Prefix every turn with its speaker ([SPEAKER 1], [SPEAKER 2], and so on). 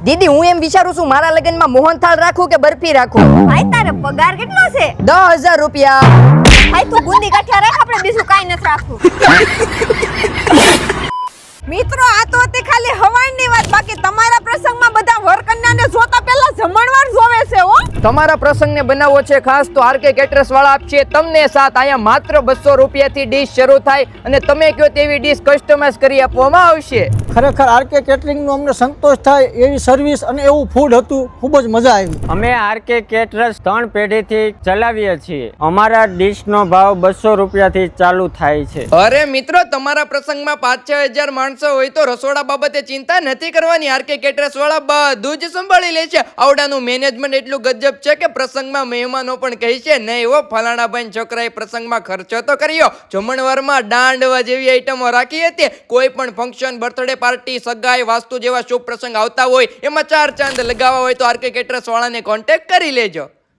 [SPEAKER 1] દીદી હું એમ વિચારું છું મારા લગ્નમાં મોહનથાળ રાખું કે બરફી રાખું?
[SPEAKER 2] ભાઈ તારો પગાર કેટલો છે?
[SPEAKER 1] 10,000 રૂપિયા.
[SPEAKER 2] ભાઈ તું ગુંદી ગાંઠિયા રાખ, આપણે બીજું કાઈ નથી રાખવું. મિત્રો આ તો હતી ખાલી હવાઈની વાત, બાકી તમારા પ્રસંગમાં બધા વરકન્યાને જોતા પહેલા જમણવાર જોવે છે હો.
[SPEAKER 1] તમારા પ્રસંગને બનાવવો છે ખાસ તો આરકે કેટરર્સ વાળા આપશે તમને સાથ. અહીંયા માત્ર 200 રૂપિયાથી ડીશ શરૂ થાય અને તમે કહો તેવી ડીશ કસ્ટમાઇઝ કરી આપવામાં આવશે.
[SPEAKER 3] ખરેખર આરકે કેટરિંગનો અમને સંતોષ થાય એવી સર્વિસ અને એવું ફૂડ હતું, ખૂબ જ મજા આવી.
[SPEAKER 4] અમે આરકે કેટરર્સ 3 પેઢીથી ચલાવીએ છીએ. અમારા ડીશનો ભાવ 200 રૂપિયાથી ચાલુ થાય છે.
[SPEAKER 1] અરે મિત્રો તમારા પ્રસંગમાં 5-6 હજાર માણસો હોય તો રસોડા બાબતે ચિંતા નથી કરવાની. આરકે કેટરર્સ વાળા બધું જ સંભાળી લે છે. આવડાનું મેનેજમેન્ટ એટલું ગજબ છે કે પ્રસંગમાં મહેમાનો પણ કહે છે નહીં હો ફલાણાભાઈ છોકરાએ પ્રસંગમાં ખર્ચો તો કર્યો. જમણવારમાં દાંડવા જેવી આઈટમો રાખી હતી. કોઈ પણ ફંક્શન, બર્થડે પાર્ટી, સગાઈ, વાસ્તુ જેવા શુભ પ્રસંગ આવતા હોય એમાં 4 ચાંદ લગાવવા હોય તો આરકે કેટરર્સ વાળાને કોન્ટેક્ટ કરી લેજો.